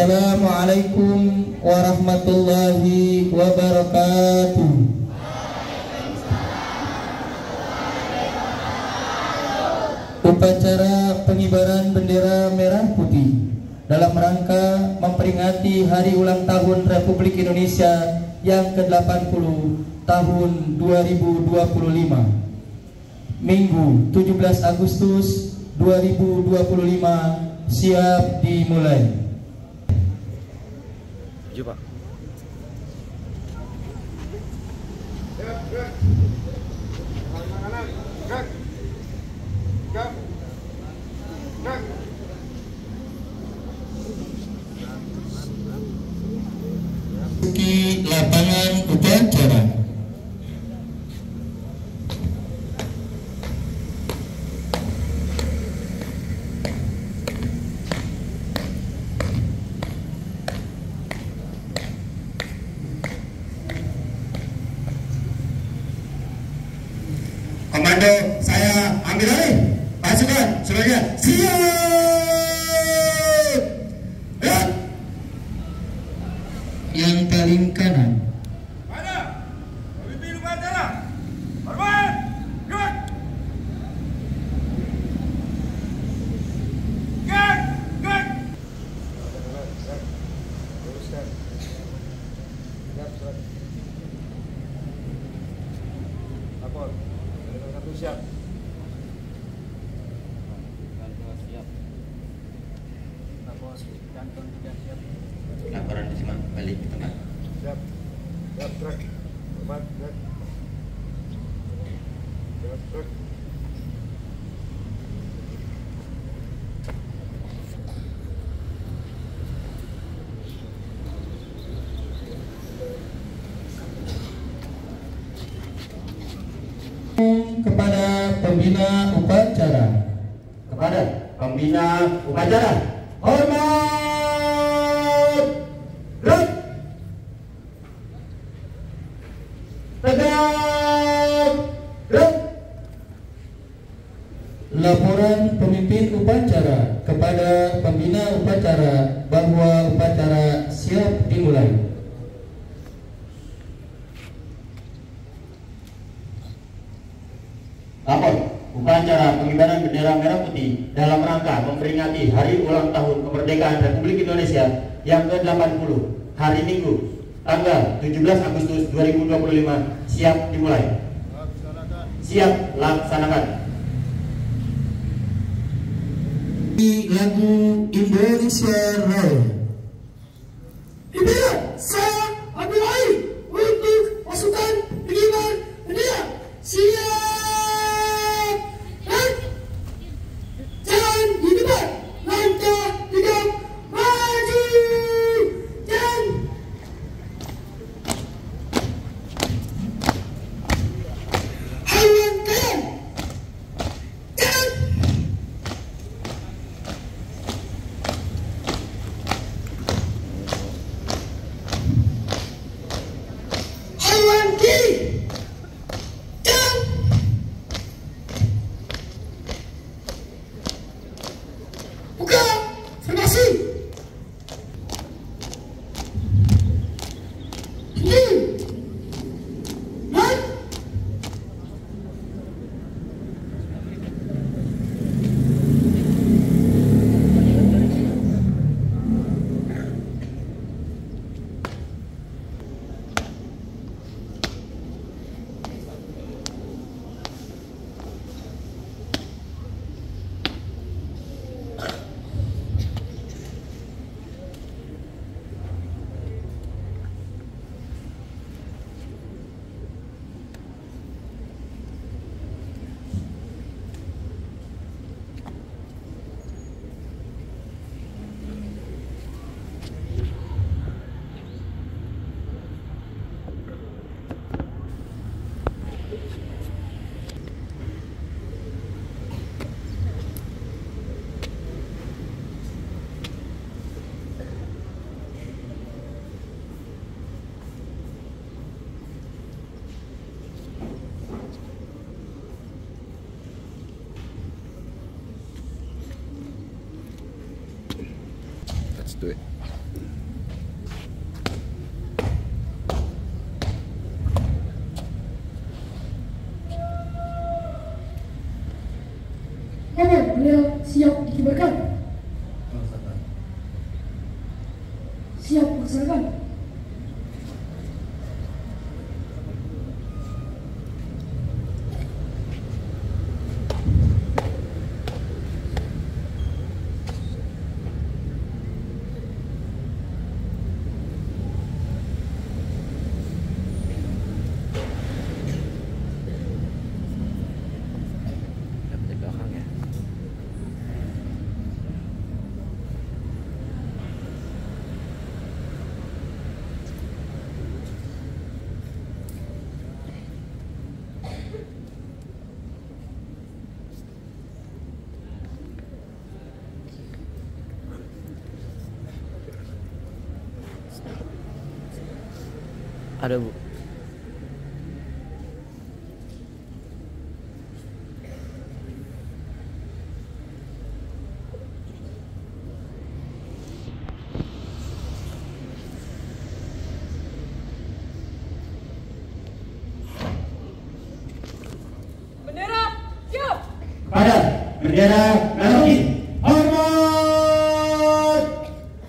Assalamualaikum warahmatullahi wabarakatuh. Upacara pengibaran bendera merah putih dalam rangka memperingati hari ulang tahun Republik Indonesia yang ke-80 tahun 2025. Minggu 17 Agustus 2025 siap dimulai. Coba. Di lapangan upacara. Komando, saya ambil alih. Pasukan, semuanya siap. Ya. Yang paling kanan. Mana? Pemimpin upacara. Hormat. Gerak. Gerak. Gerak. Lapor. Satu siap. Siap. Lapor. Jantung tidak siap. Laporan disimak balik ke tempat. Siap. Siap, gerak. Hormat, gerak. Gerak, gerak. Kepada pembina upacara. Kepada pembina upacara, hormat. Gerak. Tegak. Gerak. Laporan pemimpin upacara kepada pembina upacara bahwa upacara siap dimulai. Lapor, upacara pengibaran bendera merah putih dalam rangka memperingati hari ulang tahun kemerdekaan Republik Indonesia yang ke-80 hari Minggu tanggal 17 Agustus 2025 siap dimulai. Siap laksanakan. Di lagu Indonesia Raya. Ibarat saya ambil alih untuk pasukan pengibar bendera. Siap. Jalan di depan. Langkah tegap maju. Dan haluan kanan. Jalan. Haluan kiri. Jalan. Buka formasi. Ini. Man. Let's do it. Nomor bendera siap dikibarkan. Siap melaksanakan. Ada, Bu. Bendera siap. Kepada bendera merah putih. Hormat.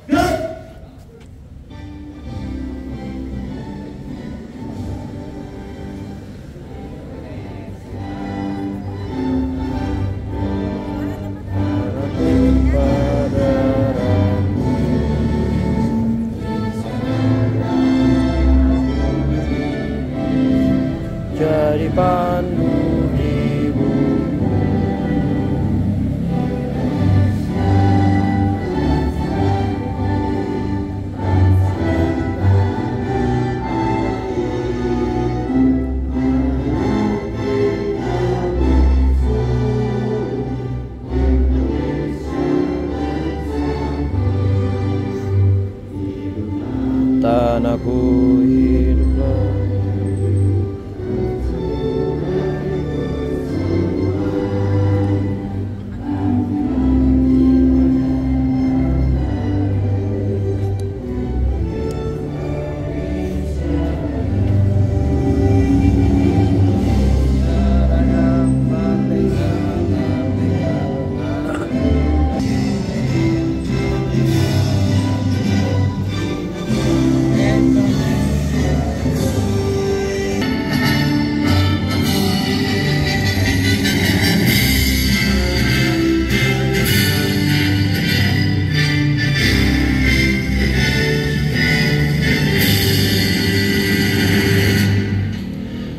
Gerak. Jadi pandu di buku. Tanahku hiduplah.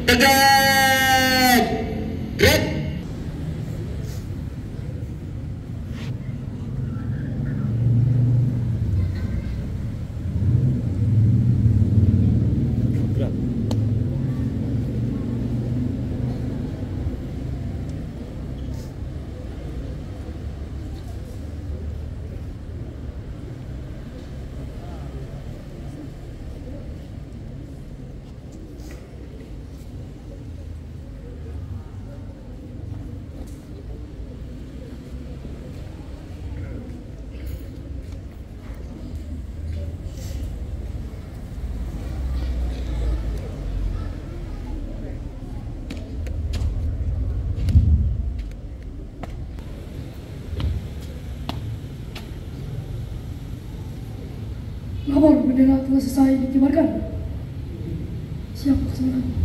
Tegak. Gerak. Nomor bendera telah selesai dikibarkan. Siap melaksanakan.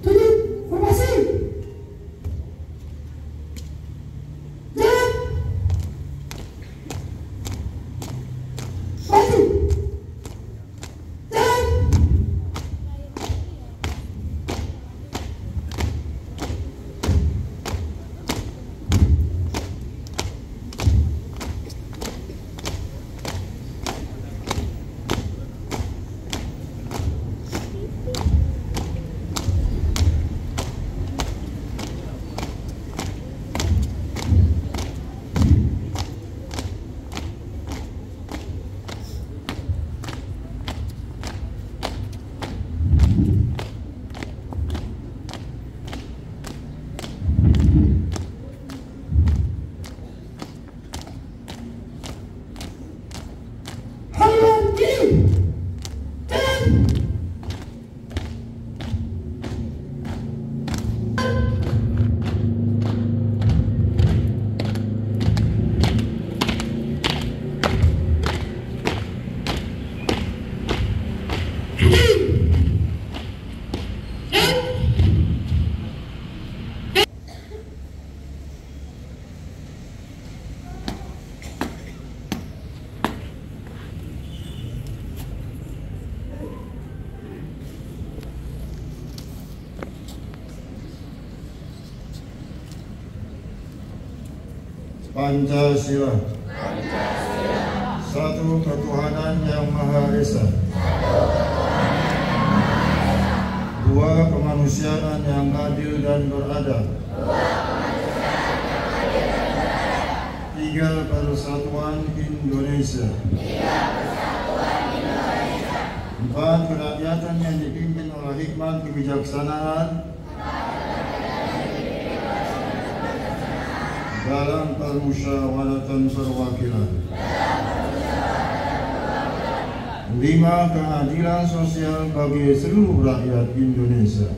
Tutup formasi. Jalan. Maju. Jalan. Pancasila. Satu ketuhanan yang Maha Esa. Dua kemanusiaan yang adil dan beradab. Tiga persatuan Indonesia. Empat kerakyatan yang dipimpin oleh hikmat kebijaksanaan dalam permusyawaratan perwakilan. Lima keadilan sosial bagi seluruh rakyat Indonesia.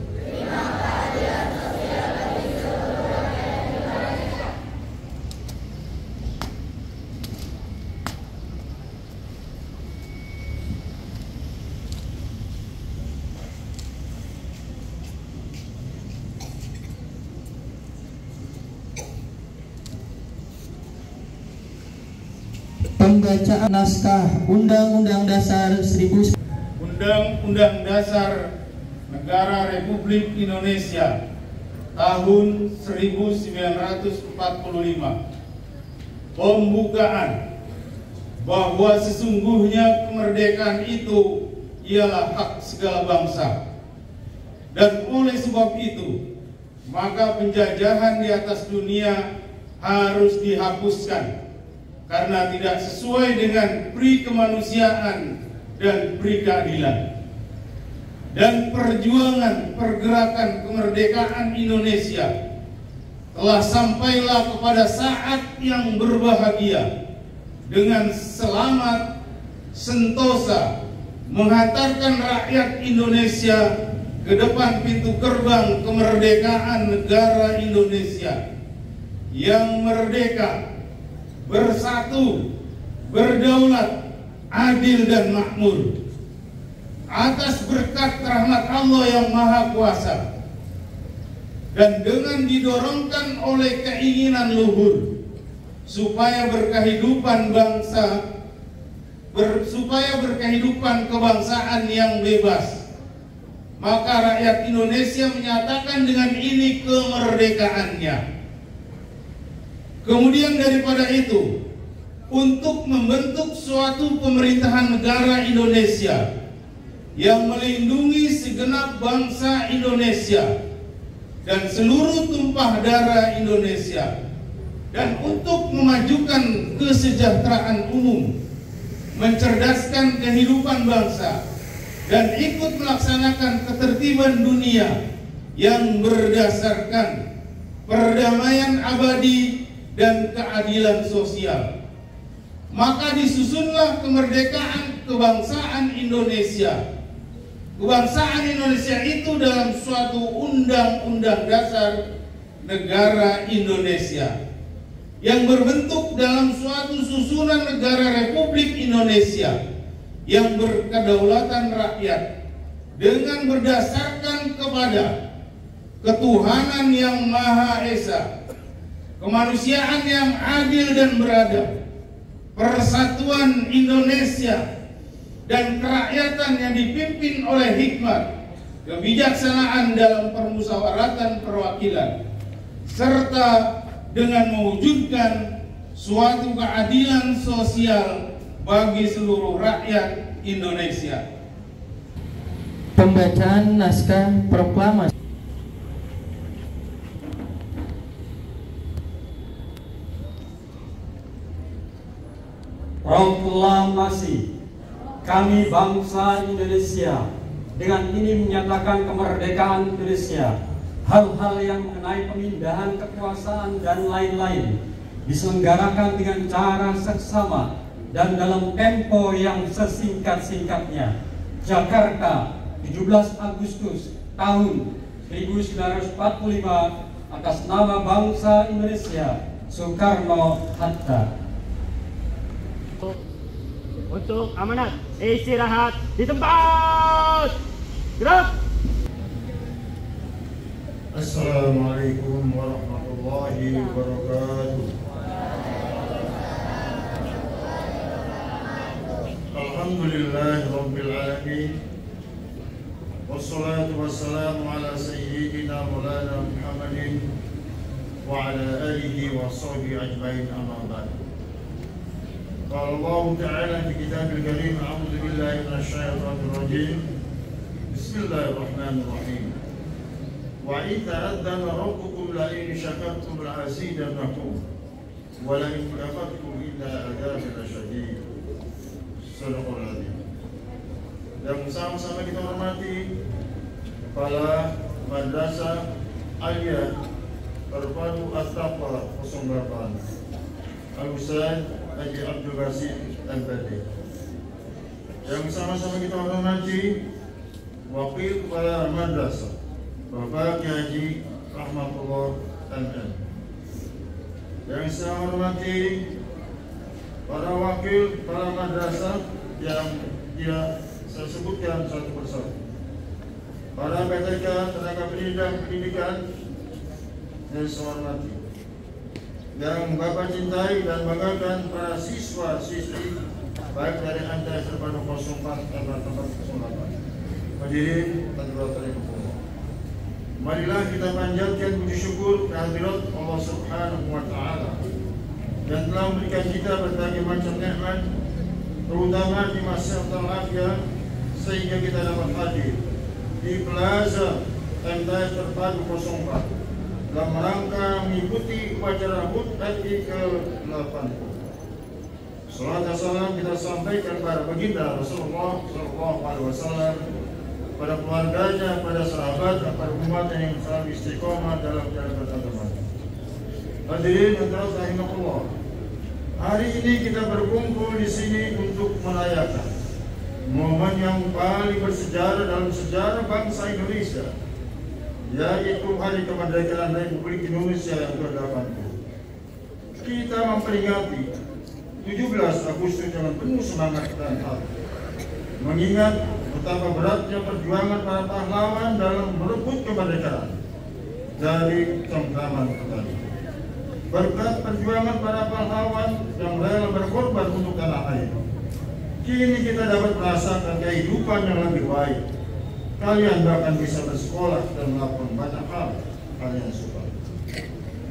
Pembacaan naskah Undang-Undang Dasar 1000 Undang-Undang Dasar Negara Republik Indonesia tahun 1945. Pembukaan bahwa sesungguhnya kemerdekaan itu ialah hak segala bangsa, dan oleh sebab itu maka penjajahan di atas dunia harus dihapuskan karena tidak sesuai dengan pri kemanusiaan dan pri keadilan. Dan perjuangan pergerakan kemerdekaan Indonesia telah sampailah kepada saat yang berbahagia dengan selamat sentosa menghantarkan rakyat Indonesia ke depan pintu gerbang kemerdekaan negara Indonesia yang merdeka, bersatu, berdaulat, adil dan makmur atas berkat rahmat Allah yang Maha Kuasa, dan dengan didorongkan oleh keinginan luhur supaya berkehidupan kebangsaan yang bebas, maka rakyat Indonesia menyatakan dengan ini kemerdekaannya. Kemudian daripada itu, untuk membentuk suatu pemerintahan negara Indonesia yang melindungi segenap bangsa Indonesia dan seluruh tumpah darah Indonesia, dan untuk memajukan kesejahteraan umum, mencerdaskan kehidupan bangsa, dan ikut melaksanakan ketertiban dunia yang berdasarkan perdamaian abadi dan keadilan sosial, maka disusunlah kemerdekaan kebangsaan Indonesia. Kebangsaan Indonesia itu dalam suatu undang-undang dasar negara Indonesia yang berbentuk dalam suatu susunan negara Republik Indonesia yang berkedaulatan rakyat dengan berdasarkan kepada ketuhanan yang Maha Esa, kemanusiaan yang adil dan beradab, persatuan Indonesia, dan kerakyatan yang dipimpin oleh hikmat kebijaksanaan dalam permusyawaratan perwakilan, serta dengan mewujudkan suatu keadilan sosial bagi seluruh rakyat Indonesia. Pembacaan naskah proklamasi. Proklamasi. Kami bangsa Indonesia dengan ini menyatakan kemerdekaan Indonesia. Hal-hal yang mengenai pemindahan kekuasaan dan lain-lain diselenggarakan dengan cara seksama dan dalam tempo yang sesingkat-singkatnya. Jakarta, 17 Agustus tahun 1945, atas nama bangsa Indonesia, Soekarno-Hatta. Untuk amanat, istirahat di tempat. Gerak. Assalamualaikum warahmatullahi wabarakatuh. Alhamdulillah Rabbil Alamin. Wassalatu wassalamu ala sayyidina Maulana Muhammadin وعلى آله وصحبه أجمعين أما بعد. قال الله تعالى في كتاب الكريم: أعوذ بالله من الشيطان الرجيم. بسم الله الرحمن الرحيم. وإذ تأذن ربكم لئن شكرتم لأزيدنكم ولئن كفرتم إن عذابي لشديد. Sadaqallahul Azim. Yang sama-sama kita hormati Kepala Madrasah Aliyah Terpadu At-Taqwa 08 Al-Ustaz Haji Abdul Basit Al-Badi. Yang sama-sama kita hormati Wakil Kepala Madrasah Bapak Haji Rahmatullah MM. Yang saya hormati para wakil kepala madrasah yang saya sebutkan satu persatu. Para PTK tenaga pendidikan yang saya hormati. Yang Bapak cintai dan banggakan para siswa-siswi baik dari Anda Terpadu 04 dan tempat 08. Hadirin hadirat Allah. Marilah kita panjatkan puji syukur kehadirat Allah Subhanahu wa taala yang telah memberikan kita berbagai macam nikmat, terutama di masa terafia, sehingga kita dapat hadir di Plaza MTS Terpadu 04 dalam rangka mengikuti upacara HUT RI ke-80. Salam dan salam kita sampaikan kepada baginda Rasulullah SAW, pada keluarganya, pada sahabat, pada umat yang selalu istiqomah dalam jalan beragama. Hadirin yang rahimahullah, hari ini kita berkumpul di sini untuk merayakan momen yang paling bersejarah dalam sejarah bangsa Indonesia, yaitu Hari Kemerdekaan Republik Indonesia yang ke-80. Kita memperingati 17 Agustus dengan penuh semangat dan hati, mengingat betapa beratnya perjuangan para pahlawan dalam merebut kemerdekaan dari cengkraman petani. Berkat perjuangan para pahlawan yang rela berkorban untuk tanah air, kini kita dapat merasakan kehidupan yang lebih baik. Kalian bahkan bisa bersekolah dan melakukan banyak hal kalian suka.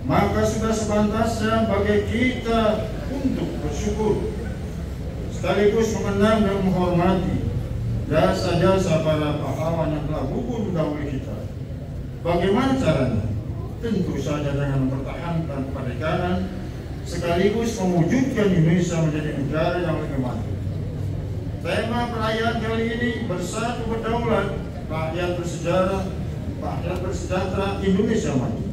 Maka sudah sepantasnya bagi kita untuk bersyukur, sekaligus mengenang dan menghormati jasa-jasa para pahlawan yang telah gugur mendahului kita. Bagaimana caranya? Tentu saja dengan mempertahankan kemerdekaan sekaligus mewujudkan Indonesia menjadi negara yang lebih maju. Tema perayaan kali ini bersatu berdaulat, rakyat bersejarah, rakyat bersejahtera, Indonesia maju.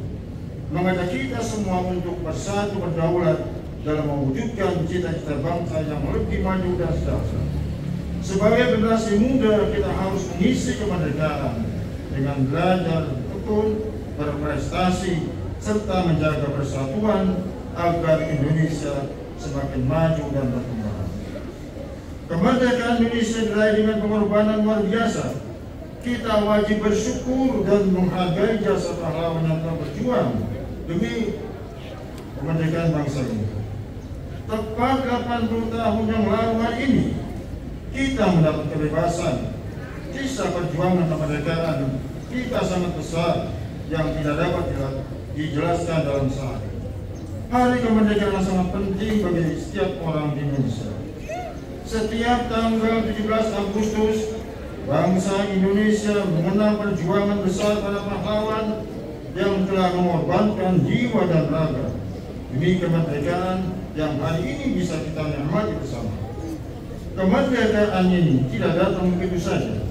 Mengajak kita semua untuk bersatu berdaulat dalam mewujudkan cita-cita bangsa yang lebih maju dan sejahtera. Sebagai generasi muda, kita harus mengisi kemerdekaan dengan belajar tekun, berprestasi, serta menjaga persatuan agar Indonesia semakin maju dan berkembang. Kemerdekaan Indonesia diraih dengan pengorbanan luar biasa. Kita wajib bersyukur dan menghargai jasa pahlawan yang telah berjuang demi kemerdekaan bangsa ini. Tepat 80 tahun yang lalu hari ini, kita mendapat kebebasan. Kisah perjuangan kemerdekaan kita sangat besar yang tidak dapat dijelaskan dalam sehari. Hari kemerdekaan sangat penting bagi setiap orang di Indonesia. Setiap tanggal 17 Agustus, bangsa Indonesia mengenang perjuangan besar para pahlawan yang telah mengorbankan jiwa dan raga demi kemerdekaan yang hari ini bisa kita nikmati bersama. Kemerdekaan ini tidak datang begitu saja,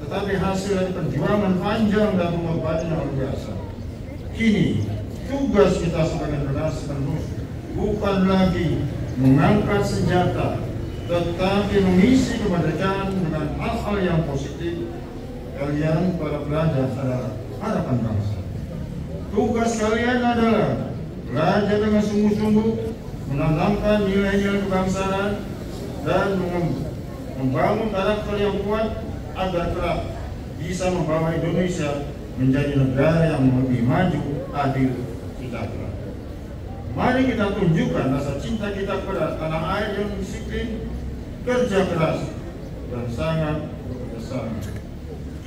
tetapi hasil dari perjuangan panjang dan pengorbanan yang luar biasa. Kini, tugas kita sebagai generasi penerus bukan lagi mengangkat senjata, tetapi mengisi kemerdekaan dengan hal-hal yang positif. Kalian para pelajar adalah harapan bangsa. Tugas kalian adalah belajar dengan sungguh-sungguh, menanamkan nilai-nilai kebangsaan, dan membangun karakter yang kuat agar kelak bisa membawa Indonesia menjadi negara yang lebih maju, adil, sejahtera. Mari kita tunjukkan rasa cinta kita kepada tanah air yang disiplin, kerja keras, dan sangat berkesan.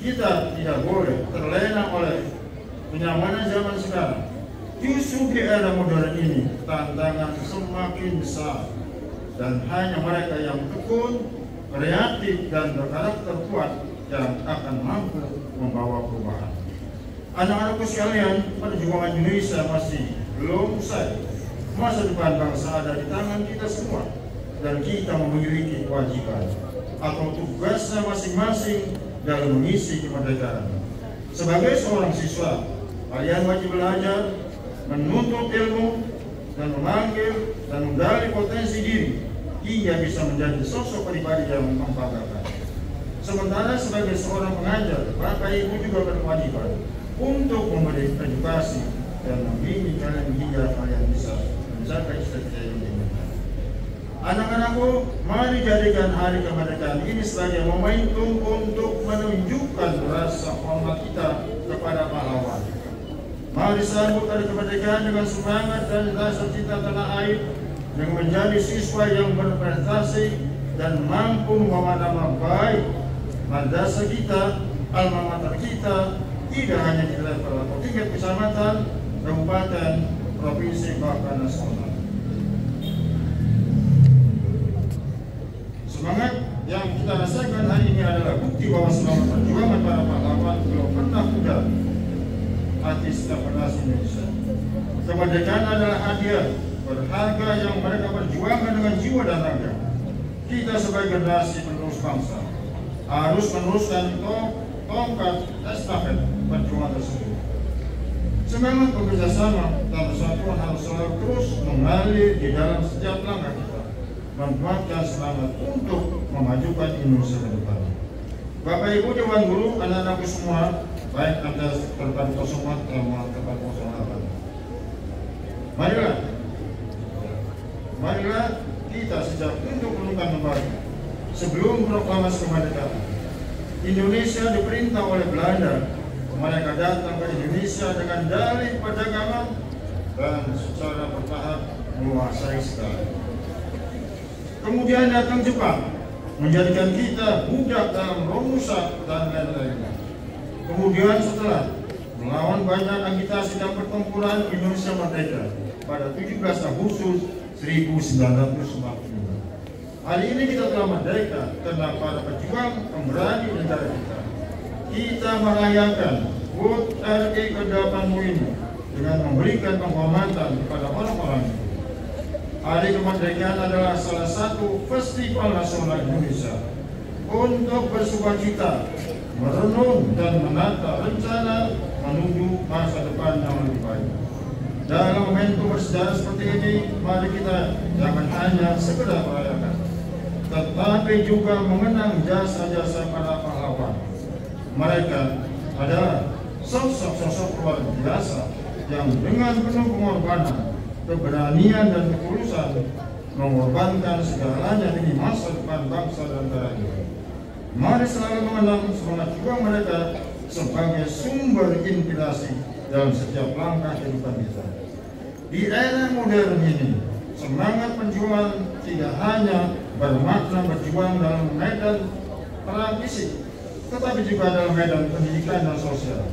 Kita tidak boleh terlena oleh kenyamanan zaman sekarang, Justru di era modern ini tantangan semakin besar dan hanya mereka yang tekun, kreatif dan berkarakter kuat yang akan mampu membawa perubahan. Anak-anakku sekalian, perjuangan Indonesia masih belum usai. Masa depan bangsa ada di tangan kita semua dan kita memiliki kewajiban atau tugasnya masing-masing dalam mengisi kemerdekaan. Sebagai seorang siswa, kalian wajib belajar, menuntut ilmu, dan memanggil dan menggali potensi diri hingga bisa menjadi sosok pribadi yang membanggakan. Sementara sebagai seorang pengajar, Bapak Ibu juga berkewajiban untuk memberi edukasi dan membimbing kalian hingga kalian bisa mencapai cita-cita yang diinginkan. Anak-anakku, mari jadikan hari kemerdekaan ini sebagai momentum untuk menunjukkan rasa hormat kita kepada pahlawan. Mari sambut hari kemerdekaan dengan semangat dan rasa cinta tanah air, dengan menjadi siswa yang berprestasi dan mampu membawa nama baik madrasah kita, alma mater kita, tidak hanya di level atau tingkat kecamatan, kabupaten, provinsi, bahkan nasional. Semangat yang kita rasakan hari ini adalah bukti bahwa selama perjuangan para pahlawan belum pernah pudar hati setiap generasi Indonesia. Kemerdekaan adalah hadiah berharga yang mereka perjuangkan dengan jiwa dan raga. Kita sebagai generasi penerus bangsa harus meneruskan tongkat estafet perjuangan tersebut. Semangat bekerjasama dan persatuan harus selalu terus mengalir di dalam setiap langkah kita, menguatkan semangat untuk memajukan Indonesia ke depan. Bapak Ibu Dewan Guru, anak-anakku semua, baik Anda terpadu 04 maupun terpadu 08. Marilah kita sejak untuk menemukan kembali sebelum proklamasi kemerdekaan. Indonesia diperintah oleh Belanda. Mereka datang ke Indonesia dengan dalih perdagangan dan secara bertahap menguasai segala. Kemudian datang Jepang, menjadikan kita budak dalam Romusa dan lain-lainnya. Kemudian setelah melawan banyak agitasi dan pertempuran, Indonesia merdeka pada 17 Agustus 1945. Hari ini kita telah merdeka karena para pejuang pemberani negara kita. Kita merayakan HUT RI ke-80 ini dengan memberikan penghormatan kepada orang-orang itu. Hari kemerdekaan adalah salah satu festival nasional Indonesia untuk bersukacita, merenung dan menata rencana menuju masa depan yang lebih baik. Dalam momentum bersejarah seperti ini, mari kita jangan hanya sekedar merayakan, tetapi juga mengenang jasa-jasa para pahlawan. Mereka adalah sosok-sosok luar biasa yang dengan penuh pengorbanan, keberanian dan ketulusan mengorbankan segalanya demi masa depan bangsa dan negara ini. Mari selalu mengenang semangat juang mereka sebagai sumber inspirasi dalam setiap langkah kehidupan kita. Di era modern ini, semangat penjuang tidak hanya bermakna berjuang dalam medan perang fisik, tetapi juga dalam medan pendidikan dan sosial.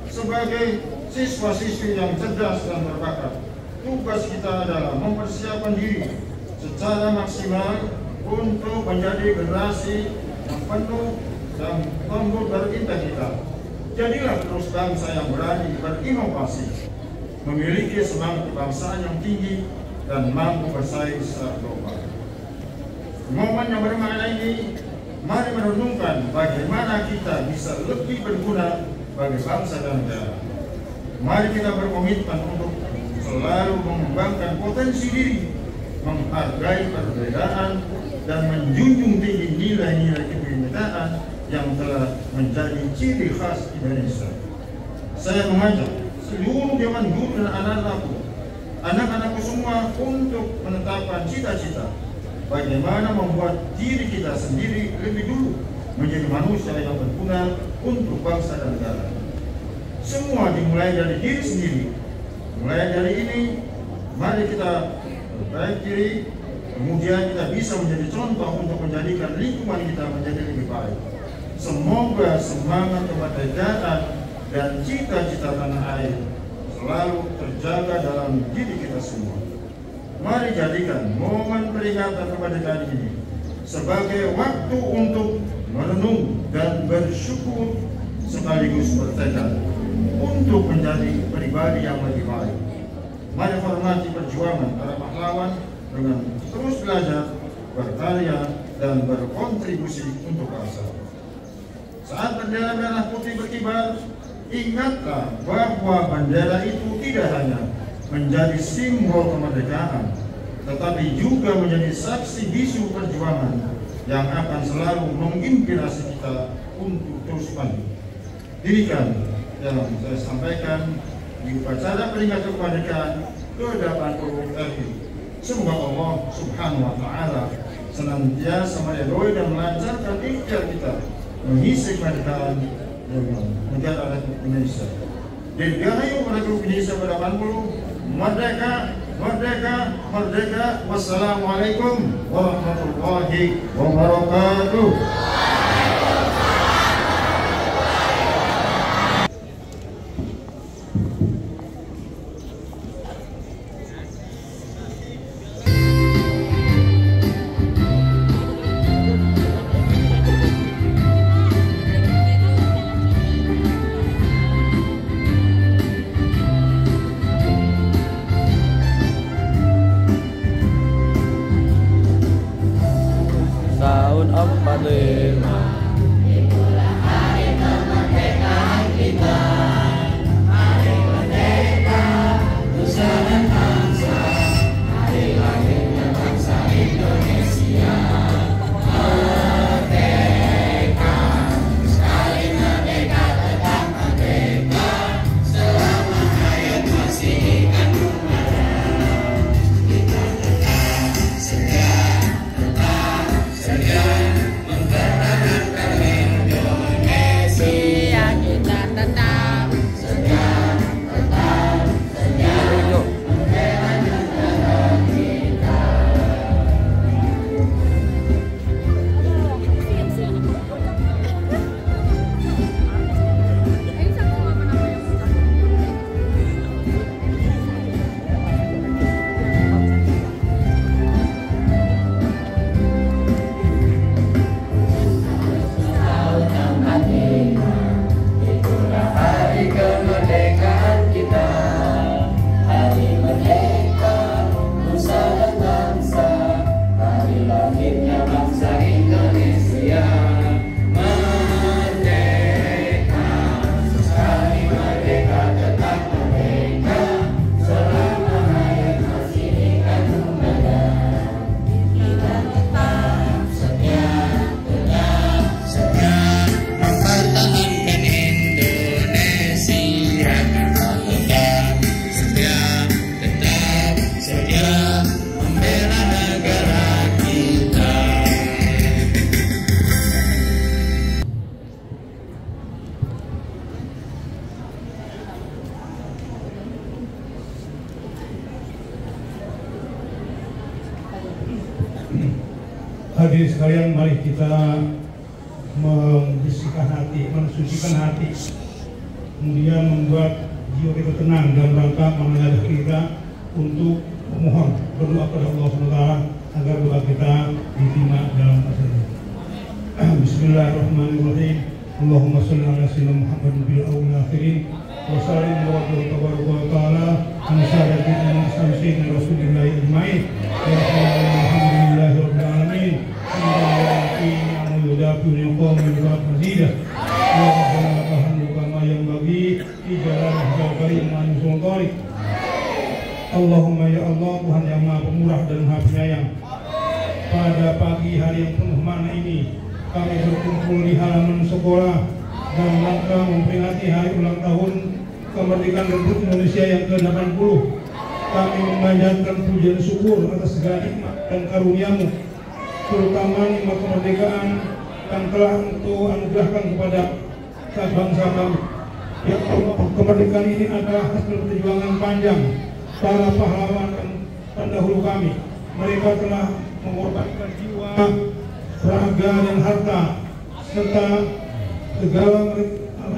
Sebagai siswa-siswi yang cerdas dan berbakat, tugas kita adalah mempersiapkan diri secara maksimal untuk menjadi generasi yang penuh dan tumbuh berintegritas. Jadilah terus bangsa yang berani berinovasi, memiliki semangat kebangsaan yang tinggi dan mampu bersaing secara global. Momen yang bermakna ini, mari merenungkan bagaimana kita bisa lebih berguna bagi bangsa dan negara. Mari kita berkomitmen untuk selalu mengembangkan potensi diri, menghargai perbedaan, dan menjunjung tinggi nilai-nilai kebinekaan yang telah menjadi ciri khas Indonesia. Saya mengajak seluruh Dewan Guru dan anak-anakku semua untuk menetapkan cita-cita bagaimana membuat diri kita sendiri lebih dulu menjadi manusia yang berguna untuk bangsa dan negara. Semua dimulai dari diri sendiri. Mulai dari ini, mari kita perbaiki diri, kemudian kita bisa menjadi contoh untuk menjadikan lingkungan kita menjadi lebih baik. Semoga semangat kemerdekaan dan cita-cita tanah air selalu terjaga dalam diri kita semua. Mari jadikan momen peringatan kemerdekaan ini sebagai waktu untuk merenung dan bersyukur sekaligus bertekad untuk menjadi pribadi yang lebih baik. Mari hormati perjuangan para pahlawan dengan terus belajar, berkarya, dan berkontribusi untuk bangsa. Saat bendera merah putih berkibar, ingatlah bahwa bendera itu tidak hanya menjadi simbol kemerdekaan, tetapi juga menjadi saksi bisu perjuangan yang akan selalu menginspirasi kita untuk terus maju. Demikian yang saya sampaikan di upacara peringatan kemerdekaan ke-80 RI. Semoga Allah Subhanahu wa Ta'ala senantiasa meridhoi dan melancarkan ikhtiar kita mengisi kemerdekaan negara Republik Indonesia. Dirgahayu Republik Indonesia ke-80, merdeka, merdeka, merdeka. Wassalamualaikum warahmatullahi wabarakatuh. Tahun 45 itulah hari kemerdekaan kita. Hari merdeka, nusa dan bangsa. Hari lahirnya bangsa Indonesia. Merdeka, sekali merdeka tetap merdeka. Selama hayat masih dikandung darah, kita tetap setia. Mempertahankan Indonesia, kita tetap setia, tetap setia membela negara kita. Itulah hari kemerdekaan kita. Hari merdeka, nusa dan bangsa. Hari lahirnya bangsa Indonesia. Merdeka, sekali merdeka tetap merdeka. Selama hayat masih dikandung darah, kita tetap setia, tetap setia. Mempertahankan Indonesia, tetap setia, tetap setia membela negara kita. Hadirin sekalian, mari kita membersihkan hati, mensucikan hati, kemudian membuat jiwa kita tenang dalam rangka mengajak kita untuk memohon berdoa kepada Allah SWT agar doa kita diterima dalam masa ini. Bismillahirrahmanirrahim. Allahumma sholli ala sayyidina Muhammad bil awwal akhirin wa sallim wa tabaraka wa ta'ala an sayyidina Muhammadin Rasulillah ajmain. Alhamdulillahi rabbil alamin. Allahumma ya Allah, Tuhan yang Maha Pemurah dan Maha Penyayang, pada pagi hari yang penuh makna ini kami berkumpul di halaman sekolah dalam rangka memperingati hari ulang tahun kemerdekaan Republik Indonesia yang ke-80. Kami memanjatkan puji dan syukur atas segala nikmat dan karunia-Mu, terutama nikmat kemerdekaan yang telah Engkau anugerahkan kepada bangsa kami. Ya Allah, kemerdekaan ini adalah hasil perjuangan panjang para pahlawan dan pendahulu kami. Mereka telah mengorbankan jiwa, raga dan harta serta segala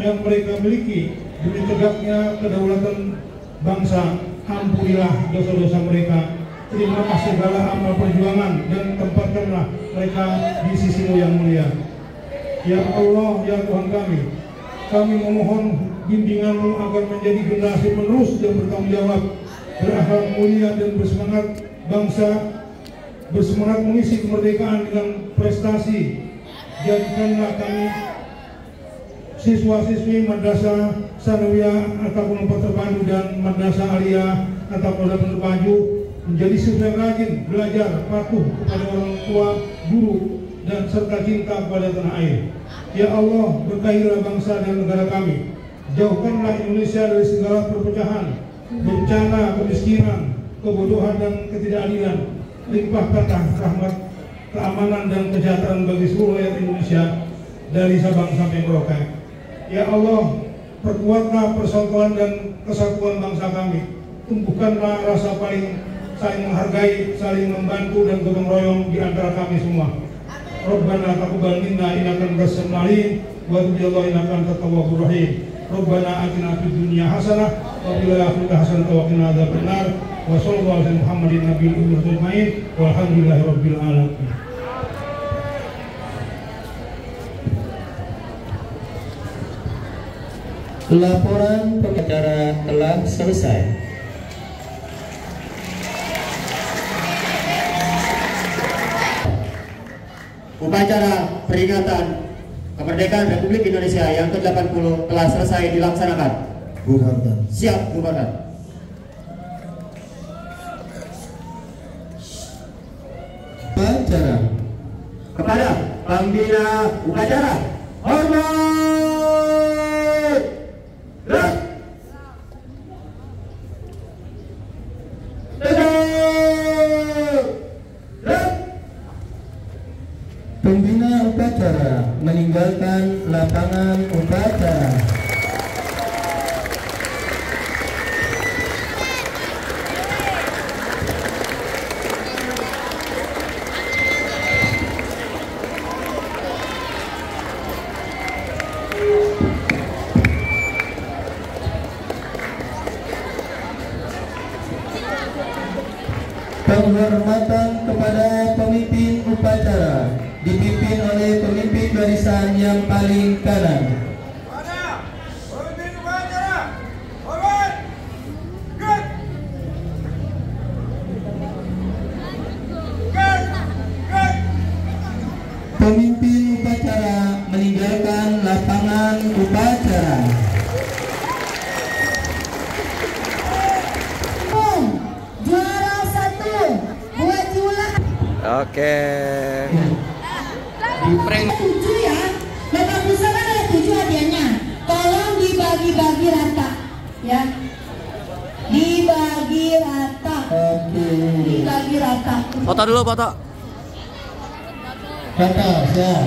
yang mereka miliki demi tegaknya kedaulatan bangsa. Ampunilah dosa-dosa mereka. Terimalah segala amal perjuangan dan tempatkanlah mereka di sisi-Mu yang mulia. Ya Allah, ya Tuhan kami memohon bimbingan-Mu agar menjadi generasi penerus dan bertanggung jawab, berakhlak mulia dan bersemangat bangsa, bersemangat mengisi kemerdekaan dengan prestasi. Jadikanlah kami siswa-siswi madrasah sanawiyah atau kelompok terpadu dan madrasah aliyah atau kelompok terpadu menjadi siswa yang rajin belajar, patuh kepada orang tua, guru, dan serta cinta kepada tanah air. Ya Allah, berkahilah bangsa dan negara kami. Jauhkanlah Indonesia dari segala perpecahan, bencana, kemiskinan, kebodohan, dan ketidakadilan. Limpahkanlah rahmat, keamanan, dan kesejahteraan bagi seluruh rakyat Indonesia dari Sabang sampai Merauke. Ya Allah, perkuatlah persatuan dan kesatuan bangsa kami. Tumbuhkanlah rasa saling menghargai, saling membantu, dan gotong royong di antara kami semua. Rabbana taqabbal minna innaka antas samiul alim wa tub alaina innaka antat tawwabur rahim. Rabbana atina fid dunya hasanah wa fil akhirati hasanah wa qina adzabannar. Wa sallallahu alaihi Muhammadin nabiyil ummi ajmain walhamdulillahi rabbil alamin. Laporan pengacara telah selesai. Upacara peringatan kemerdekaan Republik Indonesia yang ke-80 telah selesai dilaksanakan. Bubarkan. Siap, bubarkan. Upacara Kepada Pembina Upacara, hormat. Gerak. Pembina upacara meninggalkan lapangan upacara. Penghormatan kepada pemimpin upacara dipimpin oleh pemimpin barisan yang paling kanan. Pemimpin upacara, hormat. Gerak. Gerak. Pemimpin upacara meninggalkan lapangan upacara. Juara 1 buat Jula. Oke. Prank 7 ya. Bapak pusaka ada 7 hadiahnya. Tolong dibagi-bagi rata ya. Dibagi rata. Oke. Dibagi rata. Foto dulu, foto. Foto, siap.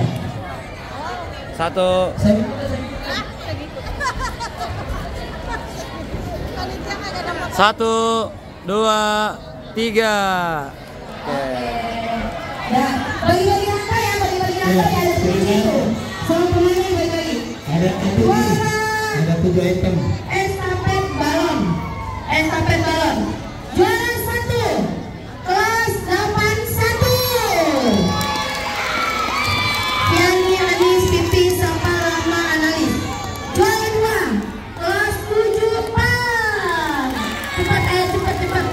Satu. Satu, dua, tiga. Oke. Ya, bagi-bagi rata ya, bagi-bagi rata ya, ada 7. Semua pemainnya bagi-bagi. Ada 7 item. Estafet balon. Estafet balon. Juara 1 kelas 81. Yani Adis Pipi Sapa Rama Analis. Juara 2 kelas 74. Cepat cepat.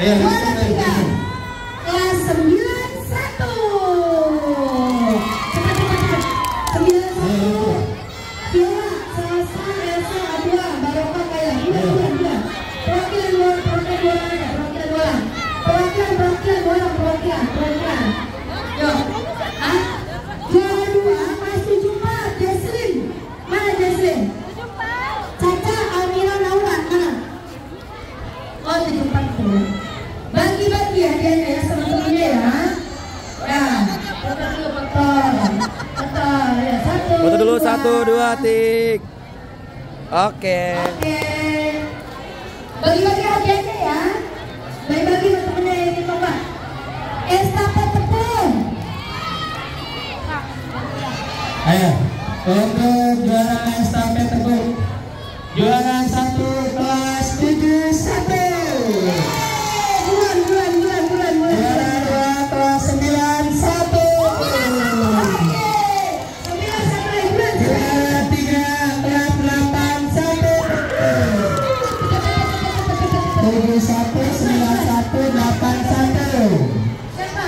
Ayo, Juara 3 kelas 91. Cepat. 91. Viola, Salsa, Elsa, Abdullah, Barokah, Kaya. Dua. Perwakilan. Yo. Juara 2 masih jumpa Jesslyn. Mana Jesslyn? Caca, Almira, Naura, mana? Oh, 74 tuh. Bagi-bagi hadiahnya ya sama temennya ya. Ya, foto dulu, foto. Ya, Foto dulu, 1, 2, tik. Oke. Bagi-bagi hadiahnya ya. Bagi-bagi temennya yang ini Pak. Estafet tepung. Ayo, untuk juara estafet tepung. Juara 1 kelas Siapa?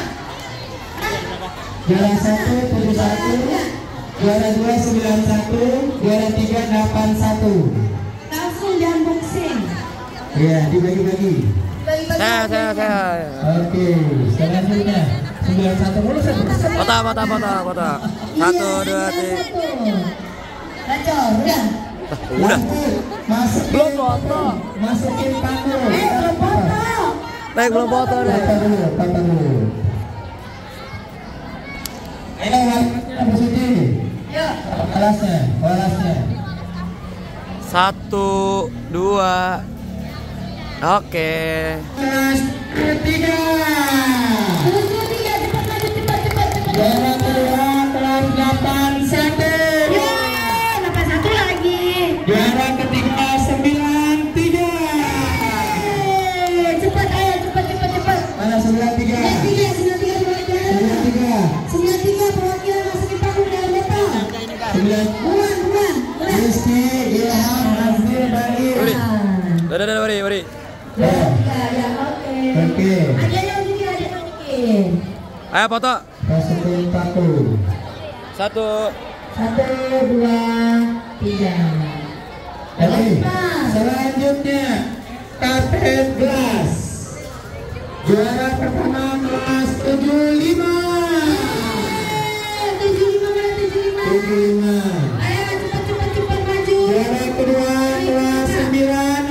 Juara 1 71, juara 2 91, juara 3 81. Langsung di unboxing. Iya, dibagi-bagi. Bagi-bagi. Saya. Oke, selanjutnya 91 mulu saya. Foto. 1, 2, 3. Gacor, udah. Udah. Masukin, Belum foto. masukin paku. Belum foto. Baik, belum foto deh. Foto dulu. Ini warna bersuci. Yuk. Kelasnya. 1, 2. Oke. Kelas 3. Cepat. Juara kedua kelas 81. Ya, 81 lagi. Juara ketiga 93. Cepat ayo, cepat. Mana 93? 93 perwakilan masukin paku di dalam botol. 9. Buang. Rizky, Ilham, Azir, Baik. Beri. Ya, oke. Oke. Adanya unjukin. Ayo foto. Masukin paku. 1. 1, 2, 3. Oke. Selanjutnya Kapten Glass. Juara pertama kelas 75. 75. Ayo cepat maju. Juara kedua kelas 94.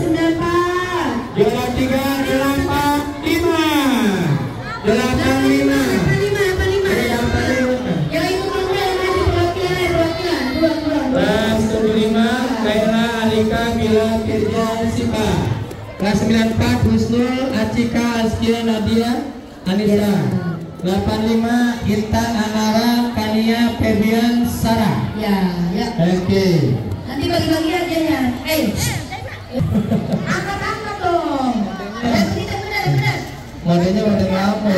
94. Juara 3 85. 85. Yang itu perwakilan. Kelas 75 Kaila Alika Mila Kirja Sipa. Kelas 94 Husnul Acika Azkia Nadia Anissa. 85 Intan Anara Kania Febian Sarah. Ya. Oke. Nanti bagi-bagi hadiahnya. Angkat dong. Benar. Modelnya model apa?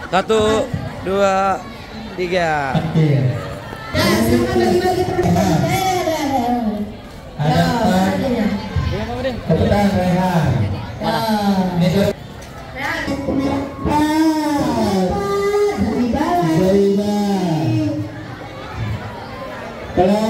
1, 2, 3. Oke. Semua bagi-bagi terus. Ada Pak Keputan Rehan. Kelas